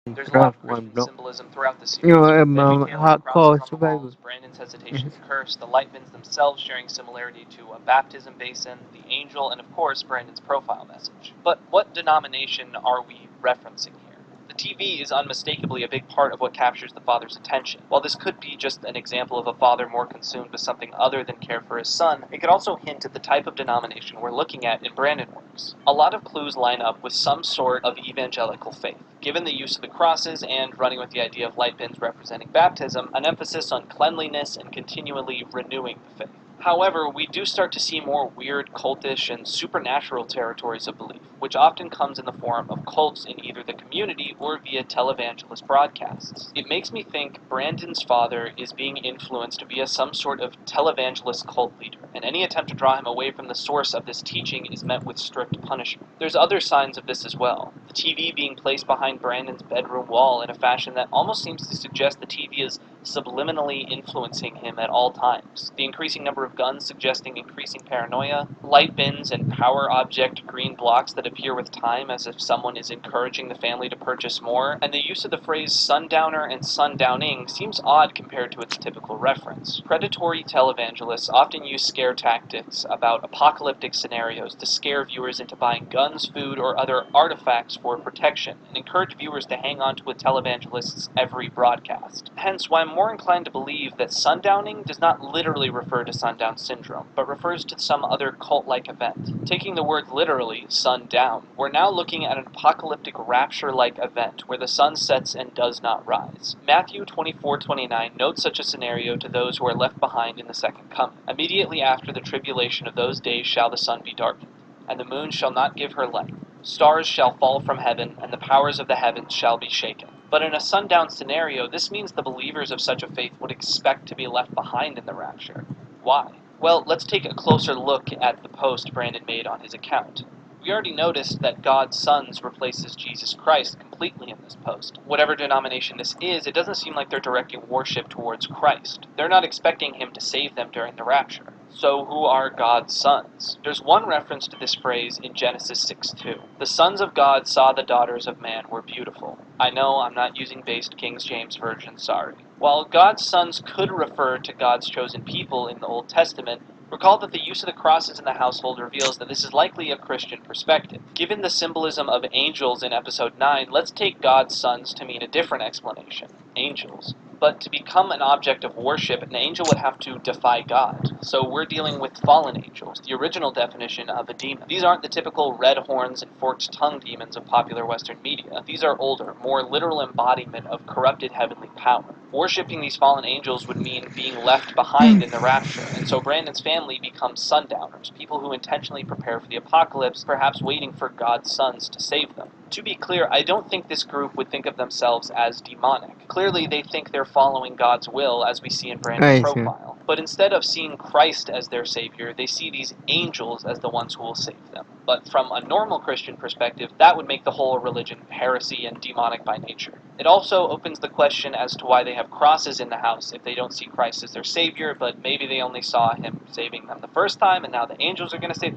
There's a lot Draft of one, Christian bro. symbolism throughout the You series, with Evie Kalen crossing hardcore on the survival. walls, Brandon's hesitation to curse, the Lightmans themselves sharing similarity to a baptism basin, the angel, and of course Brandon's profile message. But what denomination are we referencing here? The TV is unmistakably a big part of what captures the father's attention. While this could be just an example of a father more consumed with something other than care for his son, it could also hint at the type of denomination we're looking at in Brandon Works. A lot of clues line up with some sort of evangelical faith. Given the use of the crosses and running with the idea of light bins representing baptism, an emphasis on cleanliness and continually renewing the faith. However, we do start to see more weird, cultish, and supernatural territories of belief, which often comes in the form of cults in either the community or via televangelist broadcasts. It makes me think Brandon's father is being influenced via some sort of televangelist cult leader, and any attempt to draw him away from the source of this teaching is met with strict punishment. There's other signs of this as well. The TV being placed behind Brandon's bedroom wall in a fashion that almost seems to suggest the TV is subliminally influencing him at all times. The increasing number of guns suggesting increasing paranoia, light bins and power object green blocks that appear with time as if someone is encouraging the family to purchase more, and the use of the phrase sundowner and sundowning seems odd compared to its typical reference. Predatory televangelists often use scare tactics about apocalyptic scenarios to scare viewers into buying guns, food, or other artifacts for protection, and encourage viewers to hang on to a televangelist's every broadcast. Hence why I'm more inclined to believe that sundowning does not literally refer to sundown syndrome, but refers to some other cult-like event. Taking the word literally, sundown, we're now looking at an apocalyptic rapture-like event where the sun sets and does not rise. Matthew 24:29 notes such a scenario to those who are left behind in the second coming. Immediately after the tribulation of those days shall the sun be darkened, and the moon shall not give her light. Stars shall fall from heaven, and the powers of the heavens shall be shaken. But in a sundown scenario, this means the believers of such a faith would expect to be left behind in the rapture. Why? Well, let's take a closer look at the post Brandon made on his account. We already noticed that God's sons replaces Jesus Christ completely in this post. Whatever denomination this is, it doesn't seem like they're directing worship towards Christ. They're not expecting him to save them during the rapture. So who are God's sons? There's one reference to this phrase in Genesis 6:2. The sons of God saw the daughters of man were beautiful. I know I'm not using based King James Version, sorry. While God's sons could refer to God's chosen people in the Old Testament, recall that the use of the crosses in the household reveals that this is likely a Christian perspective. Given the symbolism of angels in episode 9, let's take God's sons to mean a different explanation. Angels. But to become an object of worship, an angel would have to defy God. So we're dealing with fallen angels, the original definition of a demon. These aren't the typical red horns and forked tongue demons of popular Western media. These are older, more literal embodiment of corrupted heavenly power. Worshipping these fallen angels would mean being left behind in the rapture, and so Brandon's family becomes sundowners, people who intentionally prepare for the apocalypse, perhaps waiting for God's sons to save them. To be clear, I don't think this group would think of themselves as demonic. Clearly, they think they're following God's will, as we see in Brandon's I see. profile. But instead of seeing Christ as their savior, they see these angels as the ones who will save them. But from a normal Christian perspective, that would make the whole religion heresy and demonic by nature. It also opens the question as to why they have crosses in the house if they don't see Christ as their savior, but maybe they only saw him saving them the first time, and now the angels are going to save.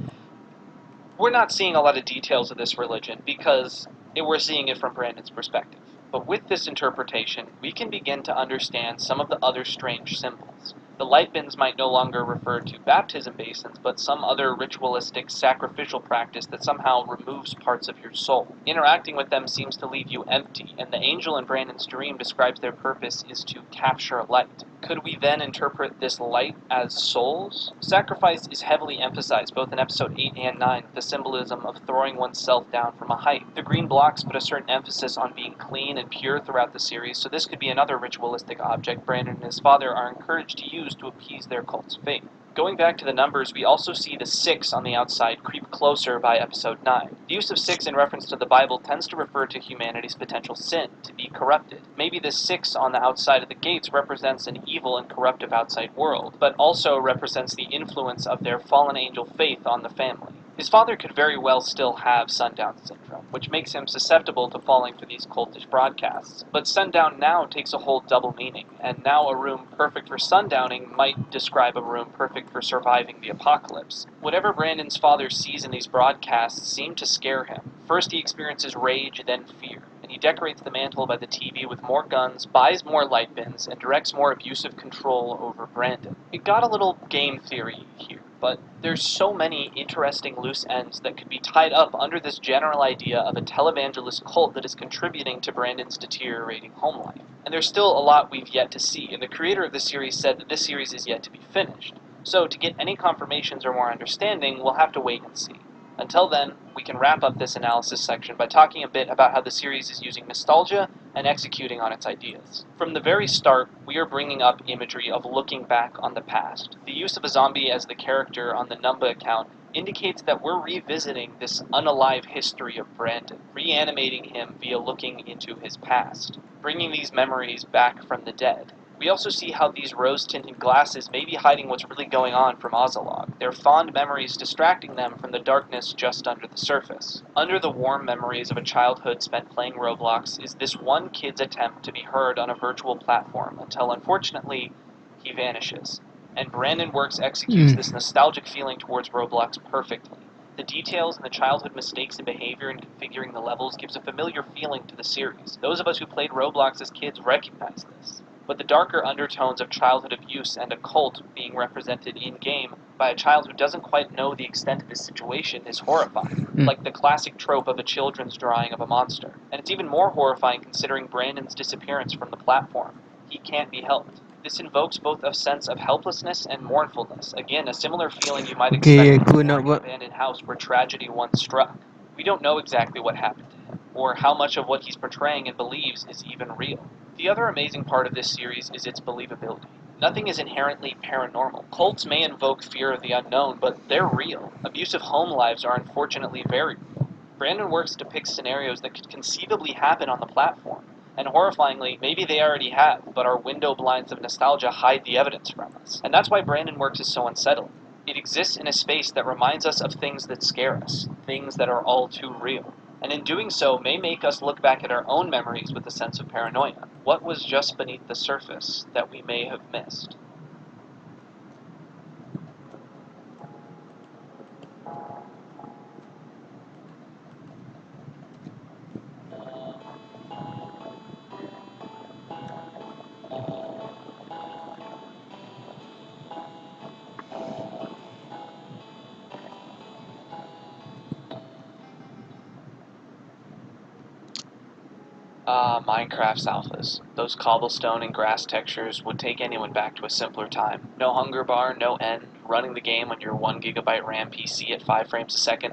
We're not seeing a lot of details of this religion because we're seeing it from Brandon's perspective. But with this interpretation, we can begin to understand some of the other strange symbols. The light bins might no longer refer to baptism basins, but some other ritualistic sacrificial practice that somehow removes parts of your soul. Interacting with them seems to leave you empty, and the angel in Brandon's dream describes their purpose is to capture light. Could we then interpret this light as souls? Sacrifice is heavily emphasized both in episode 8 and 9 with the symbolism of throwing oneself down from a height. The green blocks put a certain emphasis on being clean and pure throughout the series, so this could be another ritualistic object Brandon and his father are encouraged to use to appease their cult's faith. Going back to the numbers, we also see the 6 on the outside creep closer by episode 9. The use of 6 in reference to the Bible tends to refer to humanity's potential sin, to be corrupted. Maybe the 6 on the outside of the gates represents an evil and corruptive outside world, but also represents the influence of their fallen angel faith on the family. His father could very well still have sundown syndrome, which makes him susceptible to falling for these cultish broadcasts. But sundown now takes a whole double meaning, and now a room perfect for sundowning might describe a room perfect for surviving the apocalypse. Whatever Brandon's father sees in these broadcasts seem to scare him. First he experiences rage, then fear. and he decorates the mantle by the TV with more guns, buys more light bins, and directs more abusive control over Brandon. It got a little game theory here, but there's so many interesting loose ends that could be tied up under this general idea of a televangelist cult that is contributing to Brandon's deteriorating home life. And there's still a lot we've yet to see, and the creator of the series said that this series is yet to be finished. So to get any confirmations or more understanding, we'll have to wait and see. Until then, we can wrap up this analysis section by talking a bit about how the series is using nostalgia and executing on its ideas. From the very start, we are bringing up imagery of looking back on the past. The use of a zombie as the character on the Numba account indicates that we're revisiting this unalive history of Brandon, reanimating him via looking into his past, bringing these memories back from the dead. We also see how these rose-tinted glasses may be hiding what's really going on from Ozolog, their fond memories distracting them from the darkness just under the surface. Under the warm memories of a childhood spent playing Roblox is this one kid's attempt to be heard on a virtual platform until, unfortunately, he vanishes. And Brandon Works executes this nostalgic feeling towards Roblox perfectly. The details and the childhood mistakes in behavior and configuring the levels gives a familiar feeling to the series. Those of us who played Roblox as kids recognize this. But the darker undertones of childhood abuse and a cult being represented in-game by a child who doesn't quite know the extent of his situation is horrifying, like the classic trope of a children's drawing of a monster. And it's even more horrifying considering Brandon's disappearance from the platform. He can't be helped. This invokes both a sense of helplessness and mournfulness, again, a similar feeling you might expect in an abandoned house where tragedy once struck. We don't know exactly what happened to him, or how much of what he's portraying and believes is even real. The other amazing part of this series is its believability. Nothing is inherently paranormal. Cults may invoke fear of the unknown, but they're real. Abusive home lives are unfortunately very real. Brandon Works depicts scenarios that could conceivably happen on the platform, and horrifyingly, maybe they already have, but our window blinds of nostalgia hide the evidence from us. And that's why Brandon Works is so unsettling. It exists in a space that reminds us of things that scare us, things that are all too real. And in doing so may make us look back at our own memories with a sense of paranoia. What was just beneath the surface that we may have missed? Minecraft's alphas. Those cobblestone and grass textures would take anyone back to a simpler time. No hunger bar, no end, running the game on your 1GB RAM PC at 5 frames a second.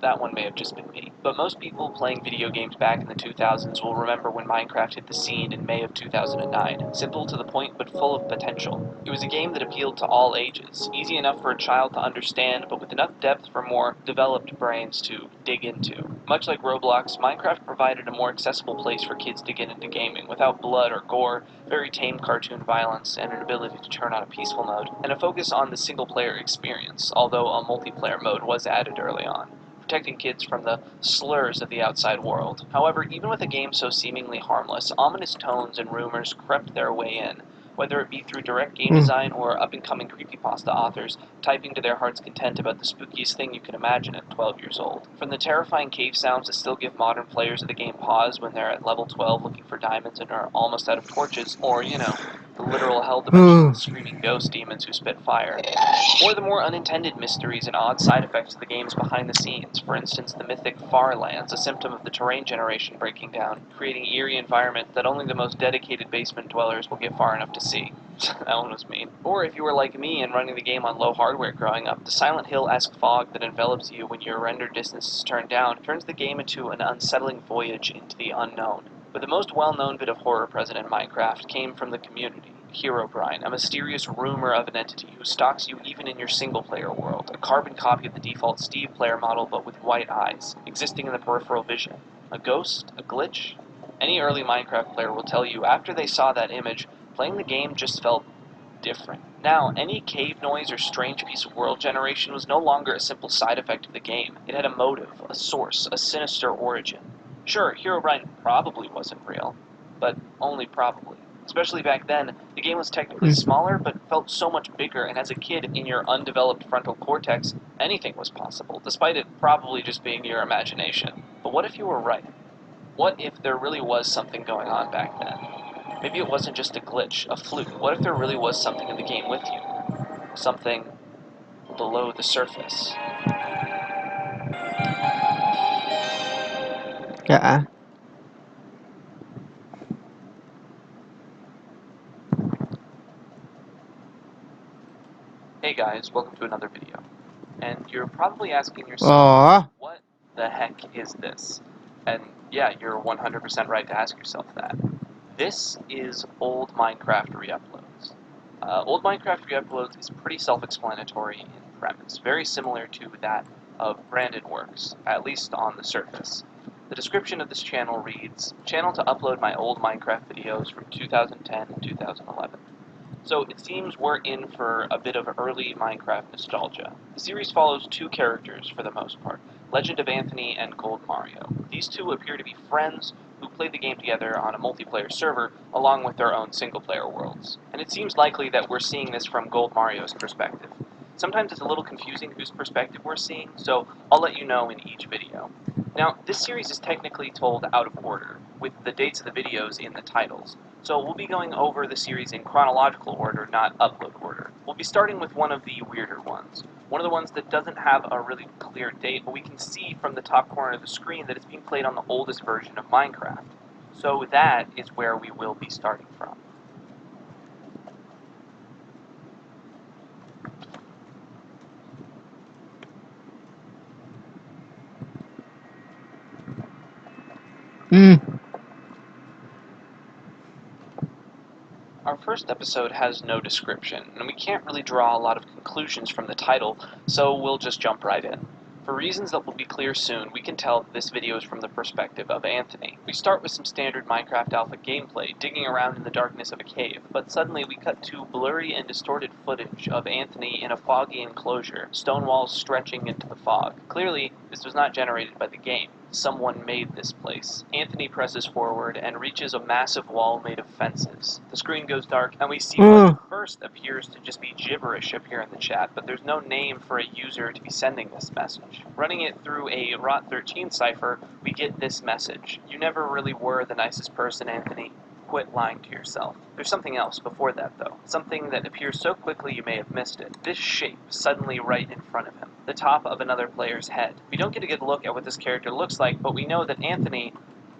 That one may have just been me. But most people playing video games back in the 2000s will remember when Minecraft hit the scene in May of 2009. Simple to the point, but full of potential. It was a game that appealed to all ages, easy enough for a child to understand, but with enough depth for more developed brains to dig into. Much like Roblox, Minecraft provided a more accessible place for kids to get into gaming, without blood or gore, very tame cartoon violence, and an ability to turn on a peaceful mode, and a focus on the single-player experience, although a multiplayer mode was added early on, protecting kids from the slurs of the outside world. However, even with a game so seemingly harmless, ominous tones and rumors crept their way in, whether it be through direct game design or up-and-coming creepypasta authors typing to their heart's content about the spookiest thing you can imagine at 12 years old. From the terrifying cave sounds that still give modern players of the game pause when they're at level 12 looking for diamonds and are almost out of torches, or, the literal hell dimension with screaming ghost demons who spit fire. Or the more unintended mysteries and odd side effects of the game's behind the scenes, for instance the mythic far lands, a symptom of the terrain generation breaking down, creating an eerie environment that only the most dedicated basement dwellers will get far enough to see. That one was mean. Or if you were like me and running the game on low hardware growing up, the Silent Hill-esque fog that envelops you when your render distance is turned down turns the game into an unsettling voyage into the unknown. But the most well-known bit of horror present in Minecraft came from the community. Herobrine, a mysterious rumor of an entity who stalks you even in your single-player world, a carbon copy of the default Steve player model but with white eyes, existing in the peripheral vision. A ghost? A glitch? Any early Minecraft player will tell you after they saw that image, playing the game just felt different. Now, any cave noise or strange piece of world generation was no longer a simple side effect of the game. It had a motive, a source, a sinister origin. Sure, Herobrine probably wasn't real, but only probably. Especially back then, the game was technically smaller, but felt so much bigger, and as a kid, in your undeveloped frontal cortex, anything was possible, despite it probably just being your imagination. But what if you were right? What if there really was something going on back then? Maybe it wasn't just a glitch, a fluke. What if there really was something in the game with you? Something below the surface. Dạ. Hey guys, welcome to another video. And you're probably asking yourself, what the heck is this? And yeah, you're 100% right to ask yourself that. This is old Minecraft re-uploads. Old Minecraft re-uploads is pretty self-explanatory in premise, very similar to that of Branded Works, at least on the surface. The description of this channel reads, channel to upload my old Minecraft videos from 2010 and 2011. So it seems we're in for a bit of early Minecraft nostalgia. The series follows two characters for the most part, Legend of Anthony and Gold Mario. These two appear to be friends who play the game together on a multiplayer server along with their own single-player worlds. And it seems likely that we're seeing this from Gold Mario's perspective. Sometimes it's a little confusing whose perspective we're seeing, so I'll let you know in each video. Now, this series is technically told out of order, with the dates of the videos in the titles. So we'll be going over the series in chronological order, not upload order. We'll be starting with one of the weirder ones. One of the ones that doesn't have a really clear date, but we can see from the top corner of the screen that it's being played on the oldest version of Minecraft. So that is where we will be starting from. Our first episode has no description, and we can't really draw a lot of conclusions from the title, so we'll just jump right in. For reasons that will be clear soon, we can tell that this video is from the perspective of Anthony. We start with some standard Minecraft Alpha gameplay, digging around in the darkness of a cave, but suddenly we cut to blurry and distorted footage of Anthony in a foggy enclosure, stone walls stretching into the fog. Clearly, this was not generated by the game. Someone made this place. Anthony presses forward and reaches a massive wall made of fences. The screen goes dark, and we see what at first appears to just be gibberish appear in the chat, but there's no name for a user to be sending this message. Running it through a Rot13 cipher, we get this message. You never really were the nicest person, Anthony. Quit lying to yourself. There's something else before that, though. Something that appears so quickly you may have missed it. This shape, suddenly right in front of him. The top of another player's head. We don't get a good look at what this character looks like, but we know that Anthony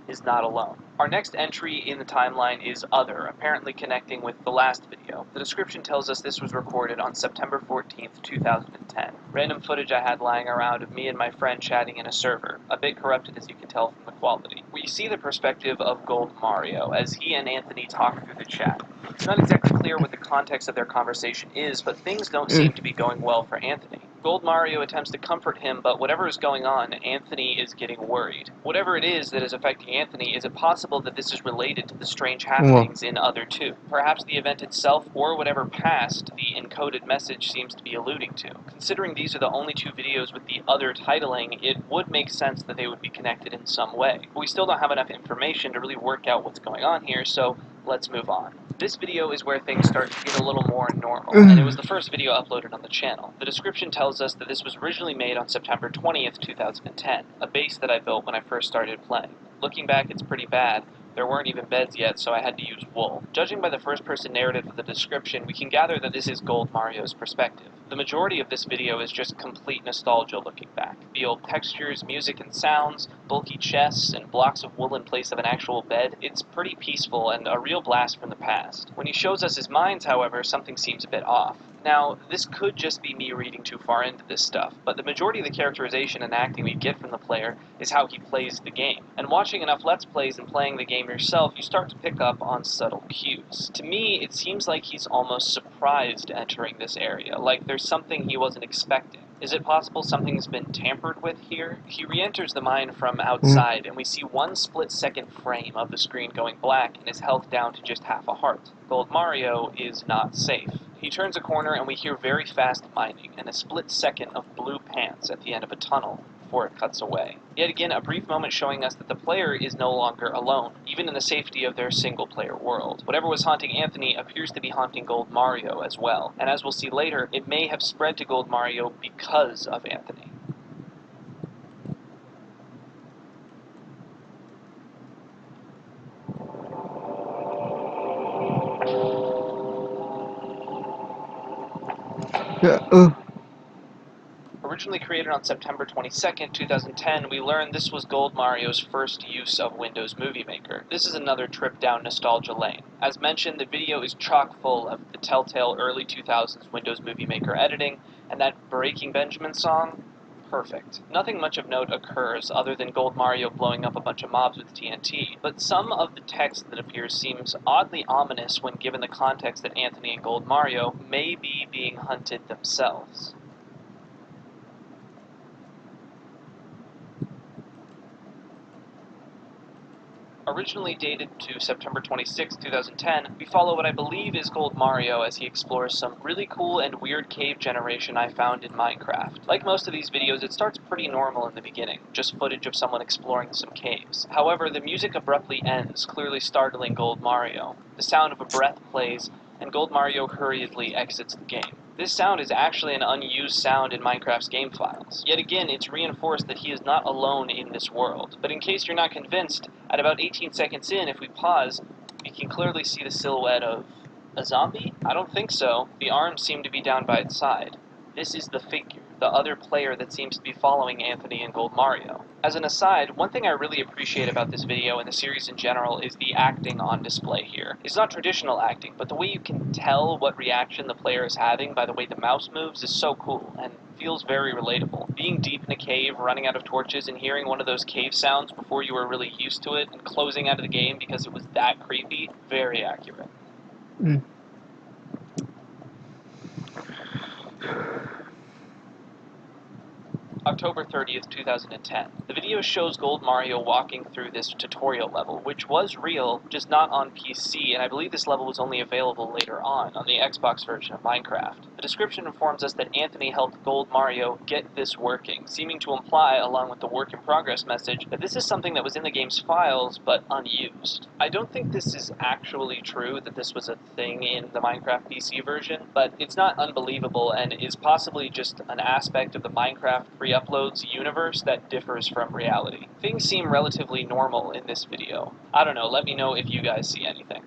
is not alone. Our next entry in the timeline is Other, apparently connecting with the last video. The description tells us this was recorded on September 14th, 2010. Random footage I had lying around of me and my friend chatting in a server, a bit corrupted as you can tell from the quality. We see the perspective of Gold Mario as he and Anthony talk through the chat. It's not exactly clear what the context of their conversation is, but things don't seem to be going well for Anthony. Gold Mario attempts to comfort him, but whatever is going on, Anthony is getting worried. Whatever it is that is affecting Anthony, is it possible that this is related to the strange happenings in Other 2? Perhaps the event itself, or whatever past the encoded message seems to be alluding to. Considering these are the only two videos with the Other titling, it would make sense that they would be connected in some way. But we still don't have enough information to really work out what's going on here, so let's move on. This video is where things start to get a little more normal, and it was the first video uploaded on the channel. The description tells us that this was originally made on September 20th, 2010, a base that I built when I first started playing. Looking back, it's pretty bad. There weren't even beds yet, so I had to use wool. Judging by the first-person narrative of the description, we can gather that this is Gold Mario's perspective. The majority of this video is just complete nostalgia looking back. The old textures, music and sounds, bulky chests, and blocks of wool in place of an actual bed, it's pretty peaceful and a real blast from the past. When he shows us his mines, however, something seems a bit off. Now, this could just be me reading too far into this stuff, but the majority of the characterization and acting we get from the player is how he plays the game. And watching enough Let's Plays and playing the game yourself, you start to pick up on subtle cues. To me, it seems like he's almost surprised entering this area, like there's something he wasn't expecting. Is it possible something's been tampered with here? He re-enters the mine from outside, and we see one split-second frame of the screen going black and his health down to just half a heart. Gold Mario is not safe. He turns a corner and we hear very fast mining and a split second of blue pants at the end of a tunnel before it cuts away. Yet again, a brief moment showing us that the player is no longer alone, even in the safety of their single-player world. Whatever was haunting Anthony appears to be haunting Gold Mario as well, and as we'll see later, it may have spread to Gold Mario because of Anthony. Originally created on September 22nd, 2010, we learned this was Gold Mario's first use of Windows Movie Maker. This is another trip down nostalgia lane. As mentioned, the video is chock full of the telltale early 2000s Windows Movie Maker editing, and that Breaking Benjamin song, perfect. Nothing much of note occurs other than Gold Mario blowing up a bunch of mobs with TNT, but some of the text that appears seems oddly ominous when given the context that Anthony and Gold Mario may be being hunted themselves. Originally dated to September 26, 2010, we follow what I believe is Gold Mario as he explores some really cool and weird cave generation I found in Minecraft. Like most of these videos, it starts pretty normal in the beginning, just footage of someone exploring some caves. However, the music abruptly ends, clearly startling Gold Mario. The sound of a breath plays, and Gold Mario hurriedly exits the game. This sound is actually an unused sound in Minecraft's game files. Yet again, it's reinforced that he is not alone in this world. But in case you're not convinced, at about 18 seconds in, if we pause, we can clearly see the silhouette of a zombie? I don't think so. The arms seem to be down by its side. This is the figure, the other player that seems to be following Anthony and Gold Mario. As an aside, one thing I really appreciate about this video and the series in general is the acting on display here. It's not traditional acting, but the way you can tell what reaction the player is having by the way the mouse moves is so cool and feels very relatable. Being deep in a cave, running out of torches, and hearing one of those cave sounds before you were really used to it, and closing out of the game because it was that creepy, very accurate. October 30th, 2010. The video shows Gold Mario walking through this tutorial level, which was real, just not on PC, and I believe this level was only available later on the Xbox version of Minecraft. The description informs us that Anthony helped Gold Mario get this working, seeming to imply, along with the work in progress message, that this is something that was in the game's files, but unused. I don't think this is actually true, that this was a thing in the Minecraft PC version, but it's not unbelievable, and is possibly just an aspect of the Minecraft uploads universe that differs from reality. Things seem relatively normal in this video. I don't know, let me know if you guys see anything.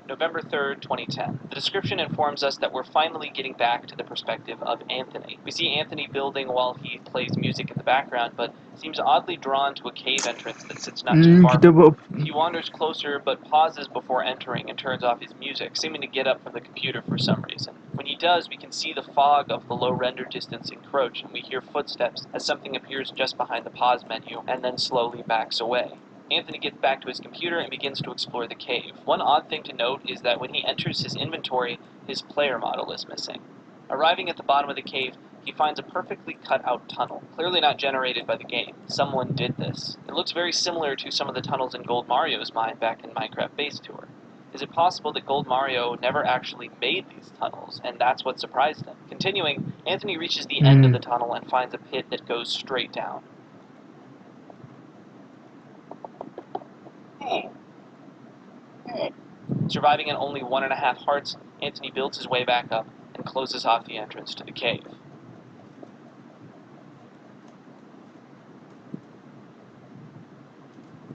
November 3rd, 2010. The description informs us that we're finally getting back to the perspective of Anthony. We see Anthony building while he plays music in the background, but seems oddly drawn to a cave entrance that sits not too far from him. He wanders closer, but pauses before entering and turns off his music, seeming to get up from the computer for some reason. When he does, we can see the fog of the low render distance encroach, and we hear footsteps as something appears just behind the pause menu, and then slowly backs away. Anthony gets back to his computer and begins to explore the cave. One odd thing to note is that when he enters his inventory, his player model is missing. Arriving at the bottom of the cave, he finds a perfectly cut out tunnel, clearly not generated by the game. Someone did this. It looks very similar to some of the tunnels in Gold Mario's mine back in Minecraft Base Tour. Is it possible that Gold Mario never actually made these tunnels, and that's what surprised him? Continuing, Anthony reaches the end of the tunnel and finds a pit that goes straight down. Surviving in only 1.5 hearts, Anthony builds his way back up and closes off the entrance to the cave.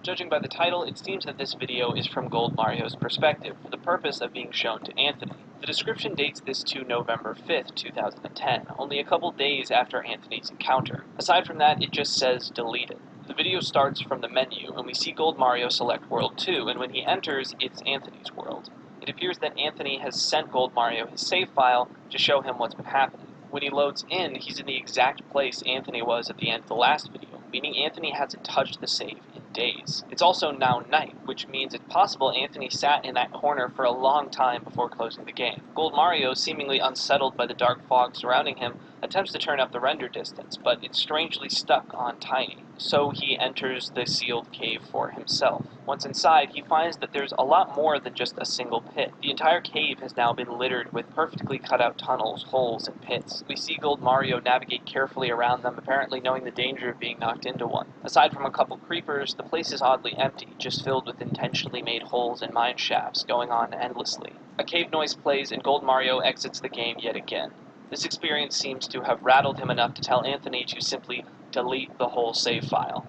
Judging by the title, it seems that this video is from Gold Mario's perspective, for the purpose of being shown to Anthony. The description dates this to November 5th, 2010, only a couple days after Anthony's encounter. Aside from that, it just says deleted. The video starts from the menu, and we see Gold Mario select World 2, and when he enters, it's Anthony's world. It appears that Anthony has sent Gold Mario his save file to show him what's been happening. When he loads in, he's in the exact place Anthony was at the end of the last video, meaning Anthony hasn't touched the save in days. It's also now night, which means it's possible Anthony sat in that corner for a long time before closing the game. Gold Mario, seemingly unsettled by the dark fog surrounding him, attempts to turn up the render distance, but it's strangely stuck on tiny. So he enters the sealed cave for himself. Once inside, he finds that there's a lot more than just a single pit. The entire cave has now been littered with perfectly cut out tunnels, holes, and pits. We see Gold Mario navigate carefully around them, apparently knowing the danger of being knocked into one. Aside from a couple creepers, the place is oddly empty, just filled with intentionally made holes and mine shafts going on endlessly. A cave noise plays and Gold Mario exits the game yet again. This experience seems to have rattled him enough to tell Anthony to simply delete the whole save file.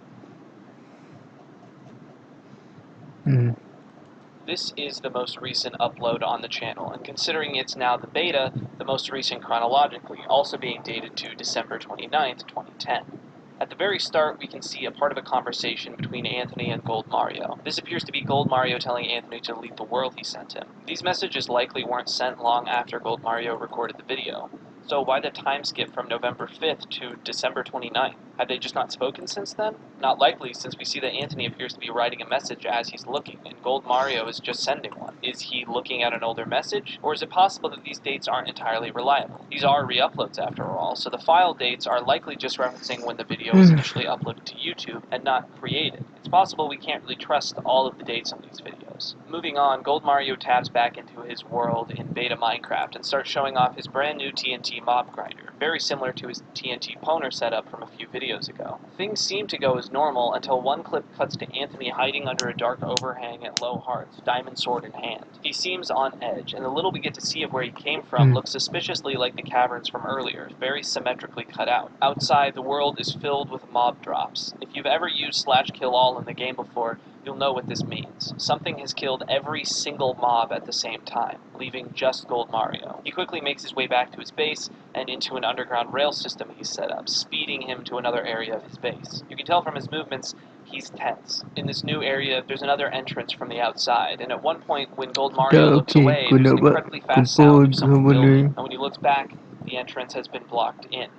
This is the most recent upload on the channel, and considering it's now the beta, the most recent chronologically, also being dated to December 29th, 2010. At the very start, we can see a part of a conversation between Anthony and Gold Mario. This appears to be Gold Mario telling Anthony to delete the world he sent him. These messages likely weren't sent long after Gold Mario recorded the video. So why the time skip from November 5th to December 29th? Had they just not spoken since then? Not likely, since we see that Anthony appears to be writing a message as he's looking, and Gold Mario is just sending one. Is he looking at an older message? Or is it possible that these dates aren't entirely reliable? These are re-uploads after all, so the file dates are likely just referencing when the video was initially uploaded to YouTube and not created. It's possible we can't really trust all of the dates on these videos. Moving on, Gold Mario taps back into his world in beta Minecraft and starts showing off his brand new TNT mob grinder, very similar to his TNT Pwner setup from a few videos ago. Things seem to go as normal until one clip cuts to Anthony hiding under a dark overhang at low hearts, diamond sword in hand. He seems on edge, and the little we get to see of where he came from looks suspiciously like the caverns from earlier, very symmetrically cut out. Outside, the world is filled with mob drops. If you've ever used /kill all in the game before, you'll know what this means. Something has killed every single mob at the same time, leaving just Gold Mario. He quickly makes his way back to his base and into an underground rail system he's set up, speeding him to another area of his base. You can tell from his movements he's tense. In this new area, there's another entrance from the outside, and at one point, when Gold Mario looks away, there's an incredibly fast sound of someone building, and when he looks back, the entrance has been blocked in.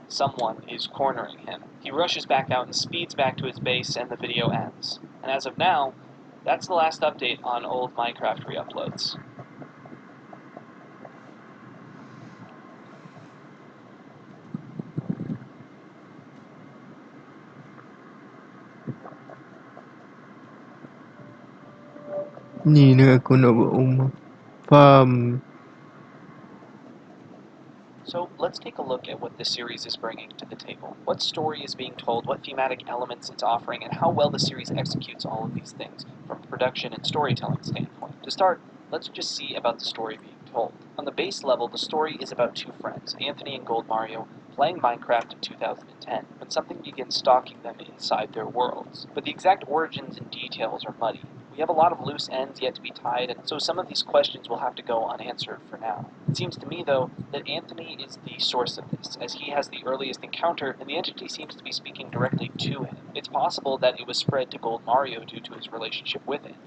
Someone is cornering him. He rushes back out and speeds back to his base, and the video ends. And as of now, that's the last update on old Minecraft re-uploads. So let's take a look at what this series is bringing to the table. What story is being told, what thematic elements it's offering, and how well the series executes all of these things from a production and storytelling standpoint. To start, let's just see about the story being told. On the base level, the story is about two friends, Anthony and Gold Mario, playing Minecraft in 2010, when something begins stalking them inside their worlds. But the exact origins and details are muddy. We have a lot of loose ends yet to be tied, and so some of these questions will have to go unanswered for now. It seems to me, though, that Anthony is the source of this, as he has the earliest encounter, and the entity seems to be speaking directly to him. It's possible that it was spread to Gold Mario due to his relationship with Anthony.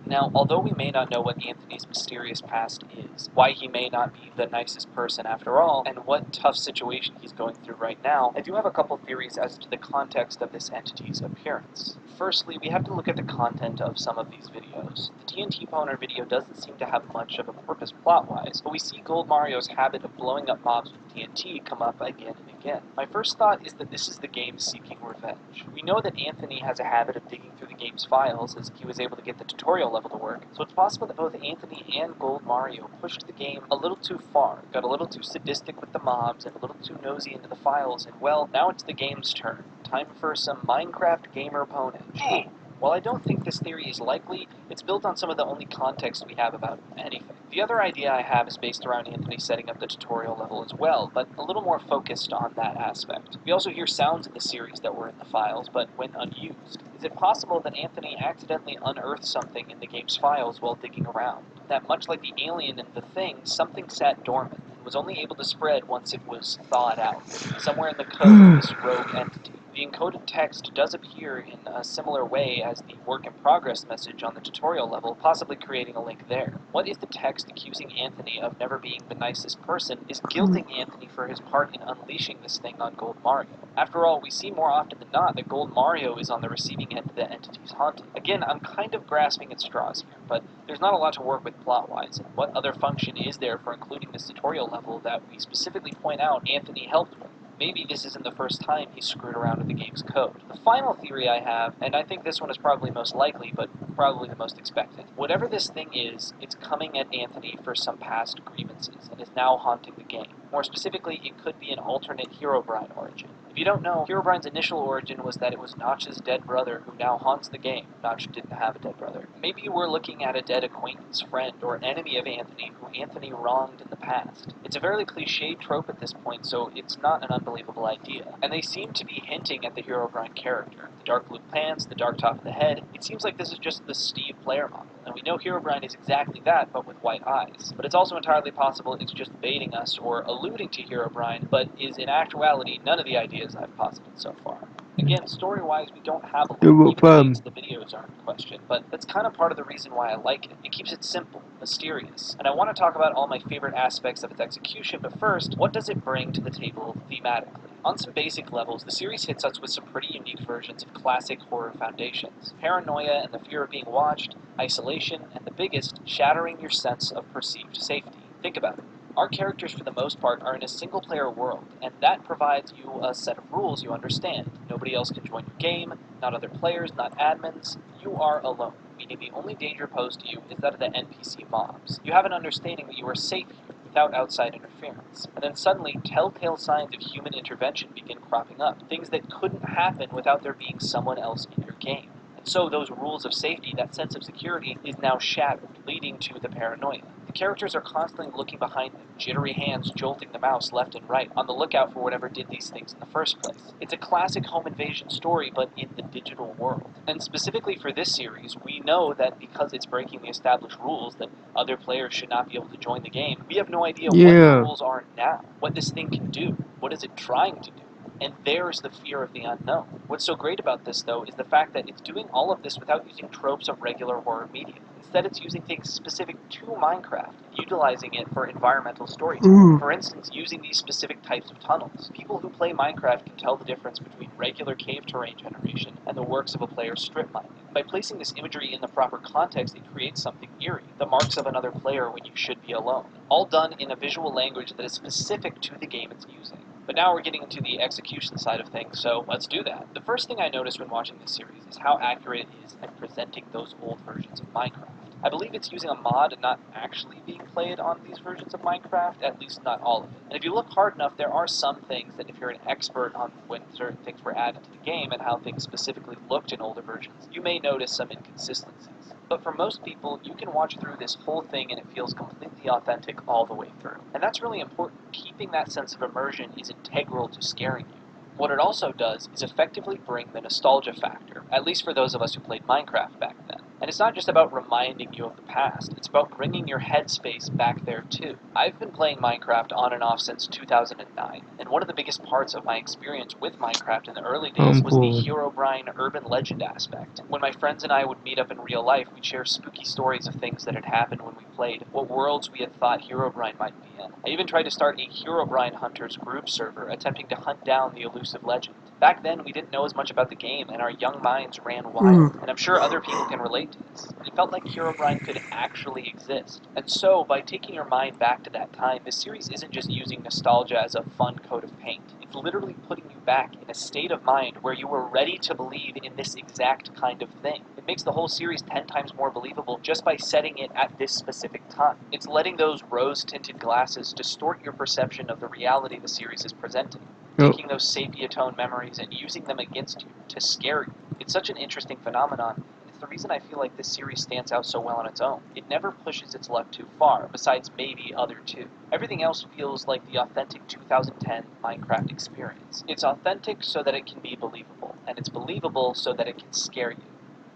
Now, although we may not know what Anthony's mysterious past is, why he may not be the nicest person after all, and what tough situation he's going through right now, I do have a couple theories as to the context of this entity's appearance. Firstly, we have to look at the content of some of these videos. The TNT Pwner video doesn't seem to have much of a purpose plot-wise, but we see Gold Mario's habit of blowing up mobs with TNT come up again and again. My first thought is that this is the game seeking revenge. We know that Anthony has a habit of digging through the game's files, as he was able to get the tutorial level to work, so it's possible that both Anthony and Gold Mario pushed the game a little too far, got a little too sadistic with the mobs, and a little too nosy into the files, and well, now it's the game's turn. Time for some Minecraft gamer ponage. While I don't think this theory is likely, it's built on some of the only context we have about anything. The other idea I have is based around Anthony setting up the tutorial level as well, but a little more focused on that aspect. We also hear sounds in the series that were in the files, but went unused. Is it possible that Anthony accidentally unearthed something in the game's files while digging around? That much like the alien in The Thing, something sat dormant and was only able to spread once it was thawed out, somewhere in the code of this rogue entity. The encoded text does appear in a similar way as the work in progress message on the tutorial level, possibly creating a link there. What if the text accusing Anthony of never being the nicest person is guilting Anthony for his part in unleashing this thing on Gold Mario? After all, we see more often than not that Gold Mario is on the receiving end of the entity's haunting. Again, I'm kind of grasping at straws here, but there's not a lot to work with plot-wise, and what other function is there for including this tutorial level that we specifically point out Anthony helped with? Maybe this isn't the first time he's screwed around with the game's code. The final theory I have, and I think this one is probably most likely, but probably the most expected. Whatever this thing is, it's coming at Anthony for some past grievances, and is now haunting the game. More specifically, it could be an alternate Herobrine origin. If you don't know, Herobrine's initial origin was that it was Notch's dead brother who now haunts the game. Notch didn't have a dead brother. Maybe we're looking at a dead acquaintance, friend, or enemy of Anthony who Anthony wronged in the past. It's a very cliched trope at this point, so it's not an unbelievable idea. And they seem to be hinting at the Herobrine character. The dark blue pants, the dark top of the head. It seems like this is just the Steve player model. And we know Herobrine is exactly that, but with white eyes. But it's also entirely possible it's just baiting us or alluding to Herobrine, but is in actuality none of the ideas I've posited so far. Again, story-wise, we don't have a lot, even the names of the videos aren't in question, but that's kind of part of the reason why I like it. It keeps it simple, mysterious, and I want to talk about all my favorite aspects of its execution, but first, what does it bring to the table thematically? On some basic levels, the series hits us with some pretty unique versions of classic horror foundations. Paranoia and the fear of being watched, isolation, and the biggest, shattering your sense of perceived safety. Think about it. Our characters, for the most part, are in a single-player world, and that provides you a set of rules you understand. Nobody else can join your game, not other players, not admins. You are alone, meaning the only danger posed to you is that of the NPC mobs. You have an understanding that you are safe here, without outside interference. And then suddenly, telltale signs of human intervention begin cropping up, things that couldn't happen without there being someone else in your game. And so those rules of safety, that sense of security, is now shattered, leading to the paranoia. The characters are constantly looking behind them, jittery hands jolting the mouse left and right, on the lookout for whatever did these things in the first place. It's a classic home invasion story, but in the digital world. And specifically for this series, we know that because it's breaking the established rules that other players should not be able to join the game, we have no idea what the rules are now, what this thing can do, what is it trying to do. And there's the fear of the unknown. What's so great about this, though, is the fact that it's doing all of this without using tropes of regular horror media. Instead, it's using things specific to Minecraft, utilizing it for environmental storytelling. For instance, using these specific types of tunnels. People who play Minecraft can tell the difference between regular cave terrain generation and the works of a player's strip mining. By placing this imagery in the proper context, it creates something eerie, the marks of another player when you should be alone. All done in a visual language that is specific to the game it's using. But now we're getting into the execution side of things, so let's do that. The first thing I noticed when watching this series is how accurate it is at presenting those old versions of Minecraft. I believe it's using a mod and not actually being played on these versions of Minecraft, at least not all of it. And if you look hard enough, there are some things that if you're an expert on when certain things were added to the game and how things specifically looked in older versions, you may notice some inconsistencies. But for most people, you can watch through this whole thing and it feels completely authentic all the way through. And that's really important. Keeping that sense of immersion is integral to scaring you. What it also does is effectively bring the nostalgia factor, at least for those of us who played Minecraft back then. And it's not just about reminding you of the past, it's about bringing your headspace back there too. I've been playing Minecraft on and off since 2009, and one of the biggest parts of my experience with Minecraft in the early days was the Herobrine urban legend aspect. When my friends and I would meet up in real life, we'd share spooky stories of things that had happened when we played, what worlds we had thought Herobrine might be in. I even tried to start a Herobrine Hunters group server, attempting to hunt down the elusive legend. Back then, we didn't know as much about the game, and our young minds ran wild, and I'm sure other people can relate to this. It felt like Herobrine could actually exist. And so, by taking your mind back to that time, this series isn't just using nostalgia as a fun coat of paint. It's literally putting you back in a state of mind where you were ready to believe in this exact kind of thing. It makes the whole series 10 times more believable just by setting it at this specific time. It's letting those rose-tinted glasses distort your perception of the reality the series is presenting. Taking those sepia-tone memories and using them against you to scare you. It's such an interesting phenomenon. It's the reason I feel like this series stands out so well on its own. It never pushes its luck too far, besides maybe Other 2. Everything else feels like the authentic 2010 Minecraft experience. It's authentic so that it can be believable, and it's believable so that it can scare you.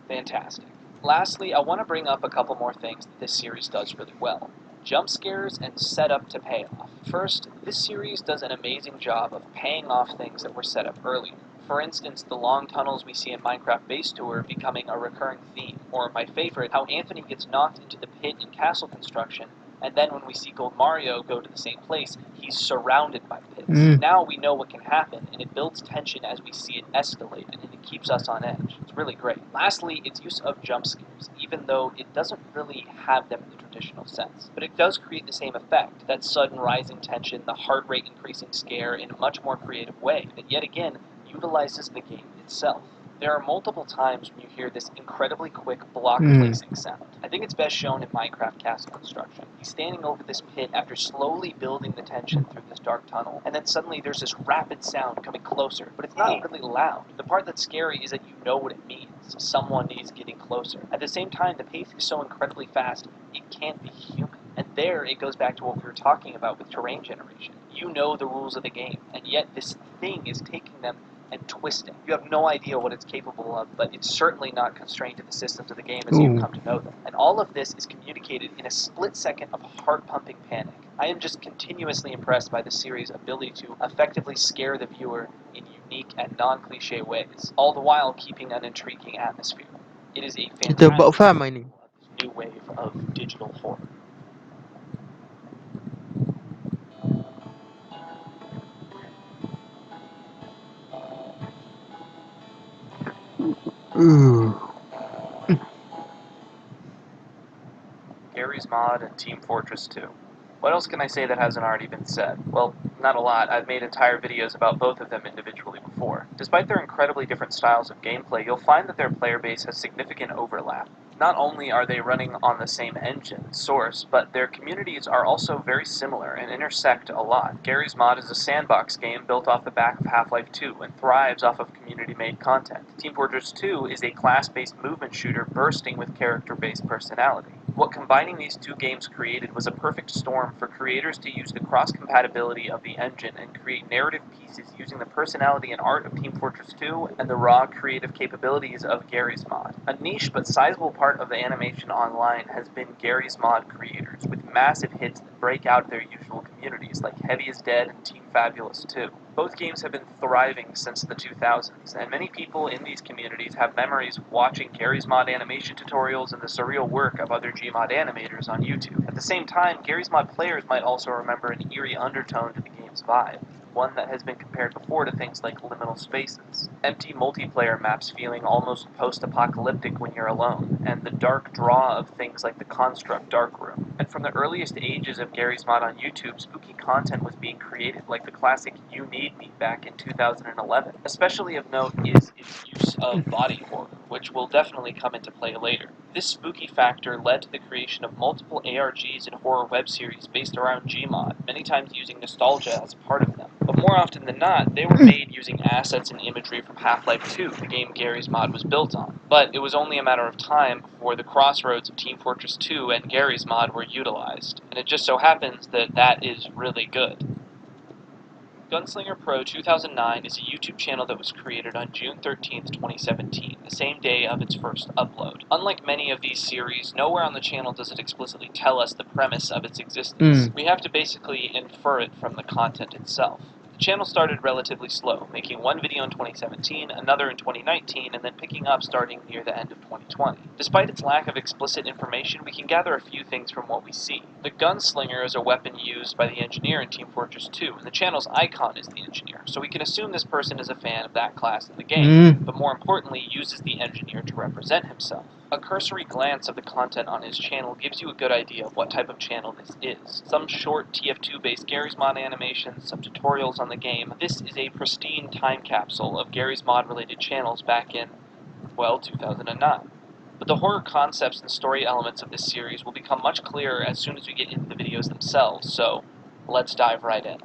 Fantastic. Lastly, I want to bring up a couple more things that this series does really well. Jump scares and setup to payoff. First, this series does an amazing job of paying off things that were set up earlier. For instance, the long tunnels we see in Minecraft Base Tour becoming a recurring theme, or my favorite, how Anthony gets knocked into the pit in castle construction, and then when we see Gold Mario go to the same place, he's surrounded by pits. Now we know what can happen, and it builds tension as we see it escalate, and it keeps us on edge. It's really great. Lastly, its use of jump scares, even though it doesn't really have them in the traditional sense. But it does create the same effect, that sudden rising tension, the heart rate increasing scare in a much more creative way, that yet again utilizes the game itself. There are multiple times when you hear this incredibly quick block placing sound. I think it's best shown in Minecraft Castle Construction. He's standing over this pit after slowly building the tension through this dark tunnel, and then suddenly there's this rapid sound coming closer, but it's not really loud. The part that's scary is that you know what it means. Someone is getting closer. At the same time, the pace is so incredibly fast, it can't be human. And there it goes back to what we were talking about with terrain generation. You know the rules of the game, and yet this thing is taking them and twisting. You have no idea what it's capable of, but it's certainly not constrained to the systems of the game as you've come to know them. And all of this is communicated in a split second of heart-pumping panic. I am just continuously impressed by the series' ability to effectively scare the viewer in unique and non-cliche ways, all the while keeping an intriguing atmosphere. It is a Ito ba fantastic ufama ini? new wave of digital horror. Garry's Mod and Team Fortress 2. What else can I say that hasn't already been said? Well, not a lot. I've made entire videos about both of them individually before. Despite their incredibly different styles of gameplay, you'll find that their player base has significant overlap. Not only are they running on the same engine, Source, but their communities are also very similar and intersect a lot. Garry's Mod is a sandbox game built off the back of Half-Life 2 and thrives off of community-made content. Team Fortress 2 is a class-based movement shooter bursting with character-based personality. What combining these two games created was a perfect storm for creators to use the cross-compatibility of the engine and create narrative pieces using the personality and art of Team Fortress 2 and the raw creative capabilities of Garry's Mod. A niche but sizable part of the animation online has been Garry's Mod creators, with massive hits that break out of their usual communities like Heavy is Dead and Team Fabulous 2. Both games have been thriving since the 2000s, and many people in these communities have memories of watching Garry's Mod animation tutorials and the surreal work of other Gmod animators on YouTube. At the same time, Garry's Mod players might also remember an eerie undertone to the game's vibe, one that has been compared before to things like liminal spaces. Empty multiplayer maps feeling almost post-apocalyptic when you're alone, and the dark draw of things like the Construct Darkroom. And from the earliest ages of Garry's Mod on YouTube, spooky content was being created, like the classic You Need Me back in 2011. Especially of note is its use of body horror, which will definitely come into play later. This spooky factor led to the creation of multiple ARGs and horror web series based around Gmod, many times using nostalgia as a part of them. But more often than not, they were made using assets and imagery from Half-Life 2, the game Garry's Mod was built on. But it was only a matter of time before the crossroads of Team Fortress 2 and Garry's Mod were utilized, and it just so happens that that is really good. Gunslinger Pro 2009 is a YouTube channel that was created on June 13th, 2017, the same day of its first upload. Unlike many of these series, nowhere on the channel does it explicitly tell us the premise of its existence. We have to basically infer it from the content itself. The channel started relatively slow, making one video in 2017, another in 2019, and then picking up starting near the end of 2020. Despite its lack of explicit information, we can gather a few things from what we see. The Gunslinger is a weapon used by the engineer in Team Fortress 2, and the channel's icon is the engineer, so we can assume this person is a fan of that class in the game, but more importantly, uses the engineer to represent himself. A cursory glance of the content on his channel gives you a good idea of what type of channel this is. Some short TF2-based Garry's Mod animations, some tutorials on the game. This is a pristine time capsule of Garry's Mod-related channels back in, well, 2009. But the horror concepts and story elements of this series will become much clearer as soon as we get into the videos themselves, so let's dive right in.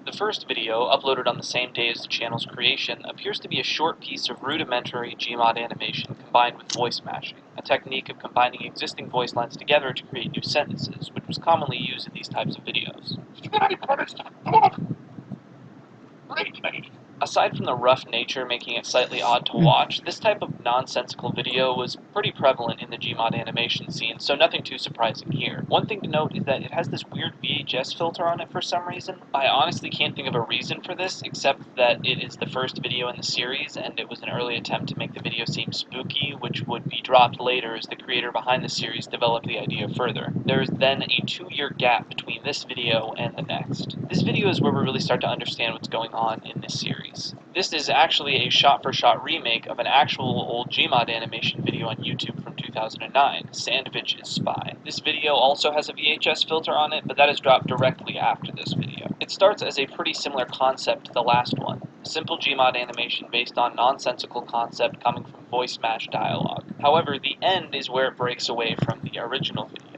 The first video, uploaded on the same day as the channel's creation, appears to be a short piece of rudimentary Gmod animation combined with voice mashing, a technique of combining existing voice lines together to create new sentences, which was commonly used in these types of videos. Aside from the rough nature making it slightly odd to watch, this type of nonsensical video was pretty prevalent in the Gmod animation scene, so nothing too surprising here. One thing to note is that it has this weird VHS filter on it for some reason. I honestly can't think of a reason for this, except that it is the first video in the series, and it was an early attempt to make the video seem spooky, which would be dropped later as the creator behind the series developed the idea further. There is then a 2-year gap between this video and the next. This video is where we really start to understand what's going on in this series. This is actually a shot-for-shot remake of an actual old Gmod animation video on YouTube from 2009, Sandvich's Spy. This video also has a VHS filter on it, but that is dropped directly after this video. It starts as a pretty similar concept to the last one, a simple Gmod animation based on nonsensical concept coming from voice match dialogue. However, the end is where it breaks away from the original video.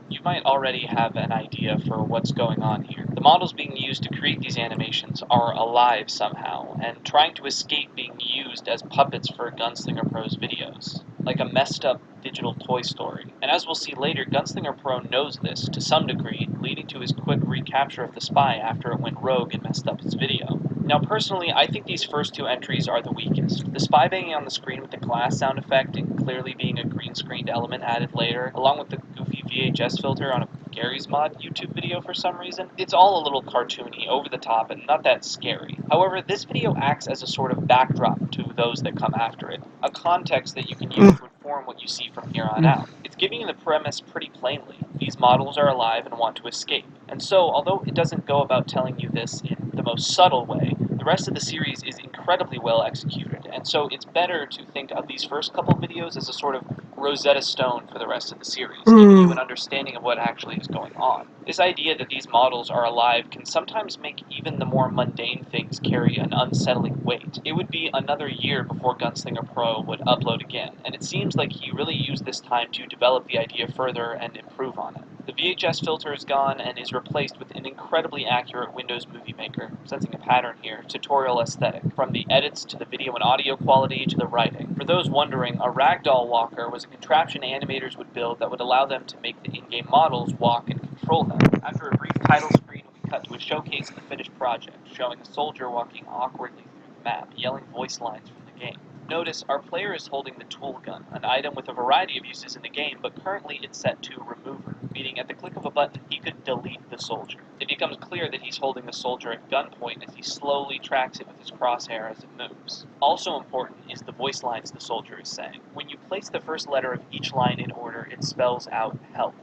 You might already have an idea for what's going on here. The models being used to create these animations are alive somehow, and trying to escape being used as puppets for Gunslinger Pro's videos, like a messed up digital Toy Story. And as we'll see later, Gunslinger Pro knows this to some degree, leading to his quick recapture of the spy after it went rogue and messed up his video. Now personally, I think these first two entries are the weakest. The spy banging on the screen with the glass sound effect and clearly being a green screened element added later, along with the goofy VHS filter on a Garry's Mod YouTube video for some reason, it's all a little cartoony, over the top, and not that scary. However, this video acts as a sort of backdrop to those that come after it, a context that you can use to inform what you see from here on out. It's giving you the premise pretty plainly. These models are alive and want to escape. And so, although it doesn't go about telling you this in the most subtle way, the rest of the series is incredibly well executed, and so it's better to think of these first couple videos as a sort of Rosetta Stone for the rest of the series, giving you an understanding of what actually is going on. This idea that these models are alive can sometimes make even the more mundane things carry an unsettling weight. It would be another year before Gunslinger Pro would upload again, and it seems like he really used this time to develop the idea further and improve on it. The VHS filter is gone and is replaced with an incredibly accurate Windows Movie Maker, sensing a pattern here, tutorial aesthetic, from the edits to the video and audio quality to the writing. For those wondering, a ragdoll walker was a contraption animators would build that would allow them to make the in-game models walk and control them. After a brief title screen, we cut to a showcase of the finished project, showing a soldier walking awkwardly through the map, yelling voice lines from the game. Notice, our player is holding the tool gun, an item with a variety of uses in the game, but currently it's set to remover, meaning at the click of a button, he could delete the soldier. It becomes clear that he's holding the soldier at gunpoint as he slowly tracks it with his crosshair as it moves. Also important is the voice lines the soldier is saying. When you place the first letter of each line in order, it spells out help.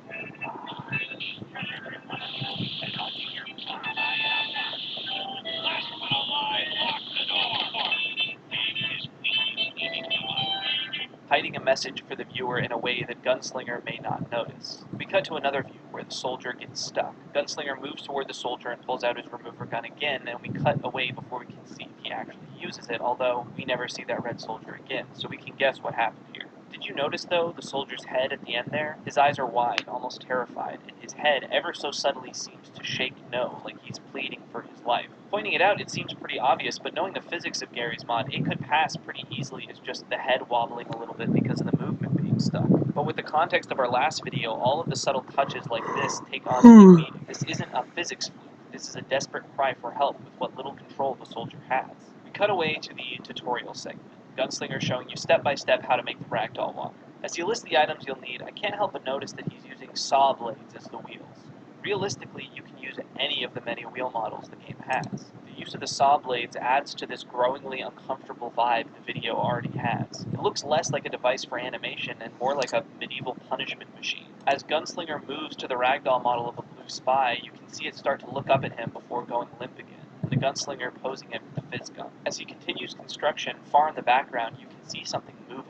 Hiding a message for the viewer in a way that Gunslinger may not notice. We cut to another view where the soldier gets stuck. Gunslinger moves toward the soldier and pulls out his remover gun again, and we cut away before we can see if he actually uses it, although we never see that red soldier again, so we can guess what happened here. Did you notice, though, the soldier's head at the end there? His eyes are wide, almost terrified, and his head ever so subtly seems to shake no, like he's pleading for his life. Pointing it out, it seems pretty obvious, but knowing the physics of Garry's Mod, it could pass pretty easily as just the head wobbling a little bit because of the movement being stuck. But with the context of our last video, all of the subtle touches like this take on a new meaning. This isn't a physics fluke. This is a desperate cry for help with what little control the soldier has. We cut away to the tutorial segment. Gunslinger showing you step-by-step how to make the ragdoll walker. As he lists the items you'll need, I can't help but notice that he's using saw blades as the wheels. Realistically, you can use any of the many wheel models the game has. The use of the saw blades adds to this growingly uncomfortable vibe the video already has. It looks less like a device for animation and more like a medieval punishment machine. As Gunslinger moves to the ragdoll model of a blue spy, you can see it start to look up at him before going limp again, and the Gunslinger posing it with the fizz gun. As he continues construction, far in the background you can see something moving.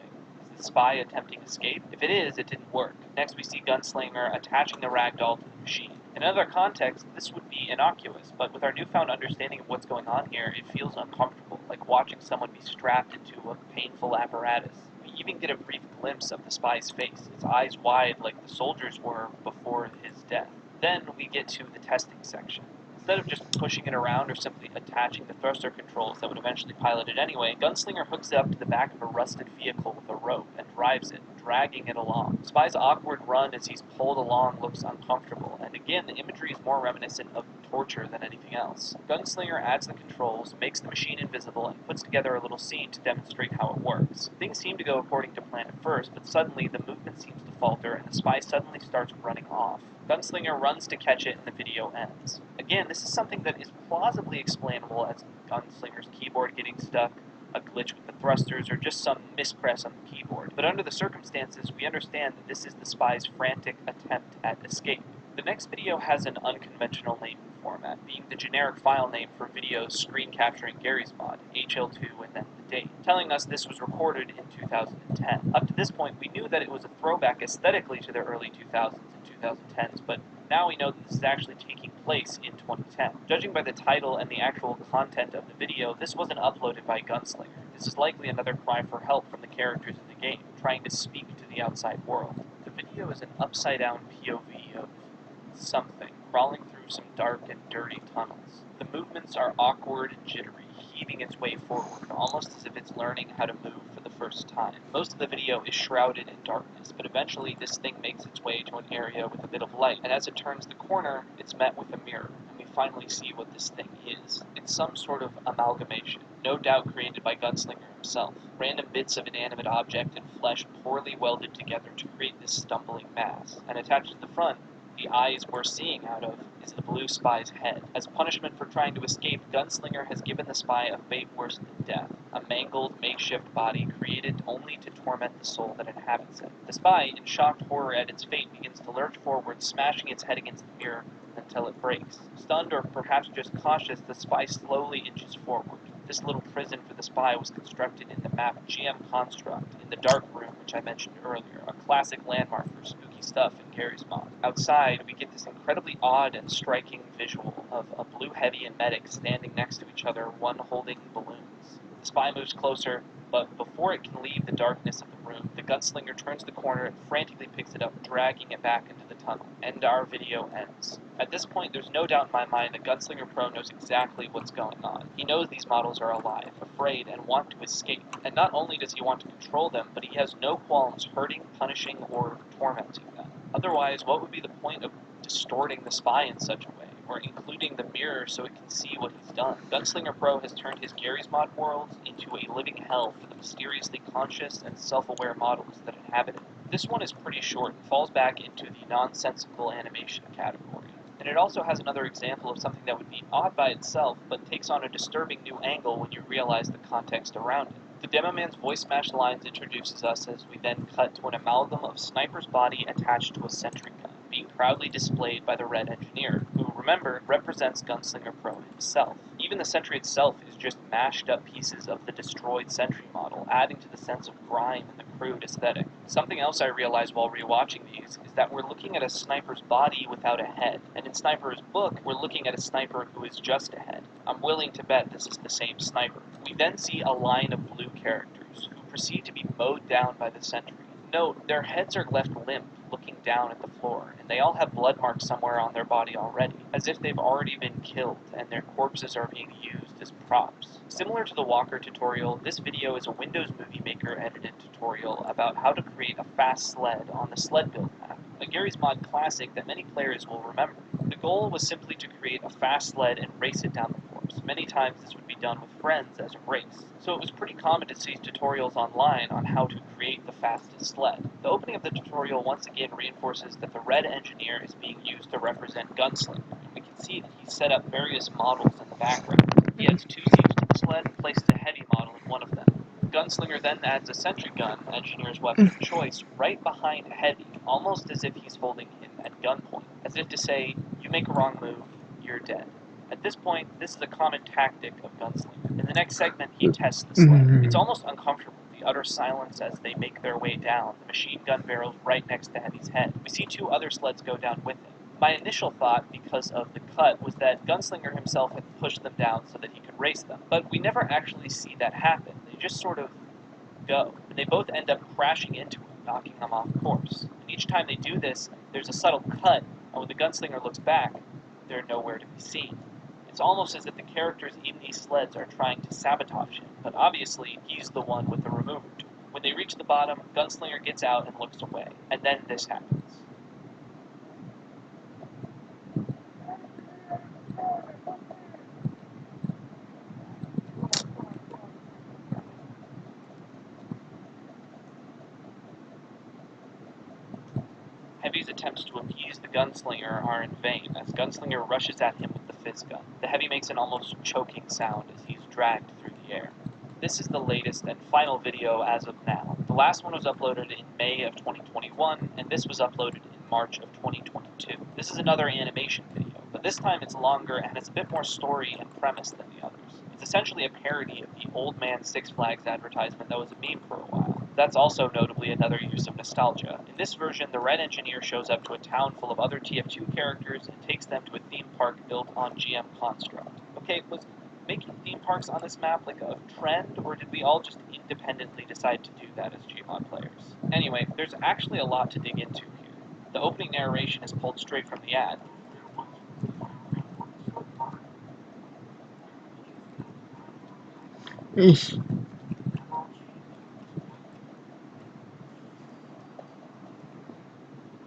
Is the spy attempting escape? If it is, it didn't work. Next we see Gunslinger attaching the ragdoll to the machine. In another context, this would be innocuous, but with our newfound understanding of what's going on here, it feels uncomfortable, like watching someone be strapped into a painful apparatus. We even get a brief glimpse of the spy's face, his eyes wide like the soldier's were before his death. Then we get to the testing section. Instead of just pushing it around or simply attaching the thruster controls that would eventually pilot it anyway, Gunslinger hooks it up to the back of a rusted vehicle with a rope and drives it, dragging it along. Spy's awkward run as he's pulled along looks uncomfortable, and again, the imagery is more reminiscent of torture than anything else. Gunslinger adds the controls, makes the machine invisible, and puts together a little scene to demonstrate how it works. Things seem to go according to plan at first, but suddenly the movement seems to falter, and the spy suddenly starts running off. Gunslinger runs to catch it, and the video ends. Again, this is something that is plausibly explainable as Gunslinger's keyboard getting stuck, a glitch with the thrusters, or just some mispress on the keyboard. But under the circumstances, we understand that this is the spy's frantic attempt at escape. The next video has an unconventional naming format, being the generic file name for videos screen capturing Garry's Mod, HL2 and then the date, telling us this was recorded in 2010. Up to this point, we knew that it was a throwback aesthetically to the early 2000s and 2010s, but now we know that this is actually taking place in 2010. Judging by the title and the actual content of the video, this wasn't uploaded by Gunslinger. This is likely another cry for help from the characters in the game, trying to speak to the outside world. The video is an upside-down POV of something, crawling through some dark and dirty tunnels. The movements are awkward and jittery, heaving its way forward, almost as if it's learning how to move for the first time. Most of the video is shrouded in darkness, but eventually this thing makes its way to an area with a bit of light, and as it turns the corner, it's met with a mirror, and we finally see what this thing is. It's some sort of amalgamation, no doubt created by Gunslinger himself. Random bits of inanimate object and flesh poorly welded together to create this stumbling mass, and attached to the front, the eyes we're seeing out of is the blue spy's head. As punishment for trying to escape, Gunslinger has given the spy a fate worse than death, a mangled, makeshift body created only to torment the soul that inhabits it. The spy, in shocked horror at its fate, begins to lurch forward, smashing its head against the mirror until it breaks. Stunned or perhaps just cautious, the spy slowly inches forward. This little prison for the spy was constructed in the map GM Construct in the Dark Room, which I mentioned earlier, a classic landmark for spooky stuff in Garry's Mod. Outside, we get this incredibly odd and striking visual of a blue heavy and medic standing next to each other, one holding balloons. The spy moves closer, but before it can leave the darkness of the room, the Gunslinger turns the corner and frantically picks it up, dragging it back into the tunnel. And our video ends. At this point, there's no doubt in my mind that Gunslinger Pro knows exactly what's going on. He knows these models are alive, afraid, and want to escape. And not only does he want to control them, but he has no qualms hurting, punishing, or tormenting them. Otherwise, what would be the point of distorting the spy in such a way, or including the mirror so it can see what he's done? Gunslinger Pro has turned his Garry's Mod world into a living hell for the mysteriously conscious and self-aware models that inhabit it. This one is pretty short and falls back into the nonsensical animation category. And it also has another example of something that would be odd by itself, but takes on a disturbing new angle when you realize the context around it. The Demoman's voice smash lines introduces us as we then cut to an amalgam of Sniper's body attached to a sentry gun, being proudly displayed by the Red Engineer, who, remember, represents Gunslinger Pro himself. Even the sentry itself is just mashed up pieces of the destroyed sentry model, adding to the sense of grime and the crude aesthetic. Something else I realized while rewatching these is that we're looking at a sniper's body without a head, and in Sniper's book, we're looking at a sniper who is just a head. I'm willing to bet this is the same sniper. We then see a line of blue characters, who proceed to be mowed down by the sentry. Note, their heads are left limp, looking down at the floor, and they all have blood marks somewhere on their body already, as if they've already been killed, and their corpses are being used as props. Similar to the Walker tutorial, this video is a Windows Movie Maker edited tutorial about how to create a fast sled on the sled build map, a Garry's Mod classic that many players will remember. The goal was simply to create a fast sled and race it down the course. Many times this would be done with friends as a race, so it was pretty common to see tutorials online on how to create the fastest sled. The opening of the tutorial once again reinforces that the Red Engineer is being used to represent Gunslinger, and we can see that he's set up various models in the background. He adds two seats to the sled and places a heavy model in one of them. Gunslinger then adds a sentry gun, Engineer's weapon of choice, right behind Heavy, almost as if he's holding him at gunpoint, as if to say, you make a wrong move, you're dead. At this point, this is a common tactic of Gunslinger. In the next segment, he tests the sled. It's almost uncomfortable, the utter silence as they make their way down, the machine gun barrels right next to Heavy's head. We see two other sleds go down with him. My initial thought, because of the cut, was that Gunslinger himself had pushed them down so that he could race them. But we never actually see that happen. They just sort of go, and they both end up crashing into him, knocking them off course. And each time they do this, there's a subtle cut, and when the Gunslinger looks back, they're nowhere to be seen. It's almost as if the characters in these sleds are trying to sabotage him, but obviously he's the one with the remover tool. When they reach the bottom, Gunslinger gets out and looks away, and then this happens. Heavy's attempts to appease the Gunslinger are in vain, as Gunslinger rushes at him with the fizz gun. The Heavy makes an almost choking sound as he's dragged through the air. This is the latest and final video as of now. The last one was uploaded in May of 2021, and this was uploaded in March of 2022. This is another animation video, but this time it's longer and it's a bit more story and premise than the others. It's essentially a parody of the Old Man Six Flags advertisement that was a meme for a while. That's also notably another use of nostalgia. In this version, the Red Engineer shows up to a town full of other TF2 characters and takes them to a theme park built on GM Construct. Okay, was making theme parks on this map like a trend, or did we all just independently decide to do that as Gmod players? Anyway, there's actually a lot to dig into here. The opening narration is pulled straight from the ad. Ish.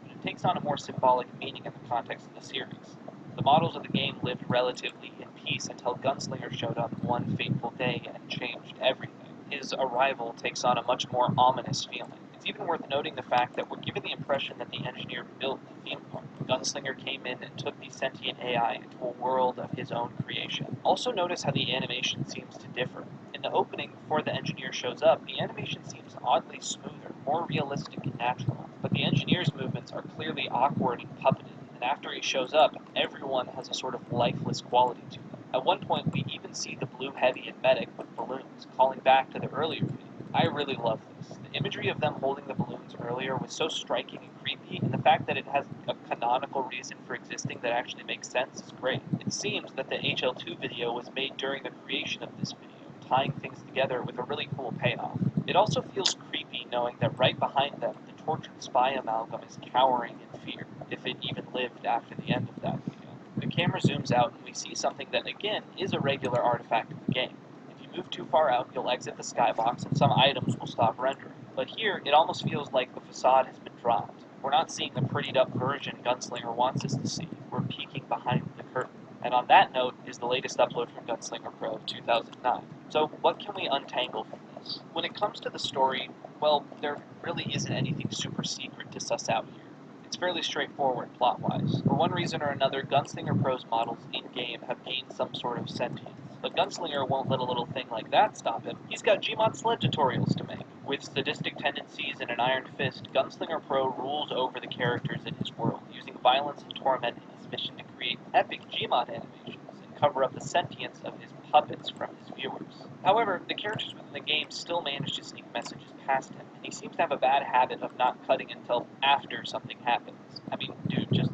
It takes on a more symbolic meaning in the context of the series. The models of the game lived relatively in peace until Gunslinger showed up one fateful day and changed everything. His arrival takes on a much more ominous feeling. It's even worth noting the fact that we're given the impression that the engineer built the theme park. Gunslinger came in and took the sentient AI into a world of his own creation. Also notice how the animation seems to differ. In the opening, before the engineer shows up, the animation seems oddly smoother, more realistic and natural. But the engineer's movements are clearly awkward and puppeted, and after he shows up, everyone has a sort of lifeless quality to them. At one point, we even see the Blue Heavy and Medic with balloons, calling back to the earlier video. I really love this. The imagery of them holding the balloons earlier was so striking and creepy, and the fact that it has a canonical reason for existing that actually makes sense is great. It seems that the HL2 video was made during the creation of this video, tying things together with a really cool payoff. It also feels creepy knowing that right behind them, the tortured spy amalgam is cowering in fear, if it even lived after the end of that video. The camera zooms out and we see something that, again, is a regular artifact of the game. If you move too far out, you'll exit the skybox and some items will stop rendering. But here, it almost feels like the facade has been dropped. We're not seeing the prettied up version Gunslinger wants us to see. We're peeking behind the curtain. And on that note is the latest upload from Gunslinger Pro of 2009. So what can we untangle from this? When it comes to the story, well, there really isn't anything super secret to suss out here. It's fairly straightforward plot-wise. For one reason or another, Gunslinger Pro's models in-game have gained some sort of sentience. But Gunslinger won't let a little thing like that stop him. He's got Gmod sled tutorials to make. With sadistic tendencies and an iron fist, Gunslinger Pro rules over the characters in his world, using violence and torment in his mission to create epic Gmod animations and cover up the sentience of his puppets from his viewers. However, the characters within the game still manage to sneak messages past him, and he seems to have a bad habit of not cutting until after something happens. I mean, dude, just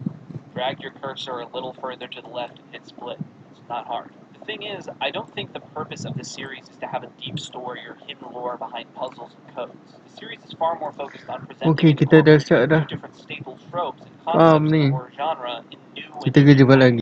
drag your cursor a little further to the left and hit split. It's not hard. The thing is, I don't think the purpose of the series is to have a deep story or hidden lore behind puzzles and codes. The series is far more focused on presenting Okay, and kita dah incorporating start dah. two different staple tropes and Faham concepts of ni. the horror genre in new and Kita kerja unique balik ways. lagi.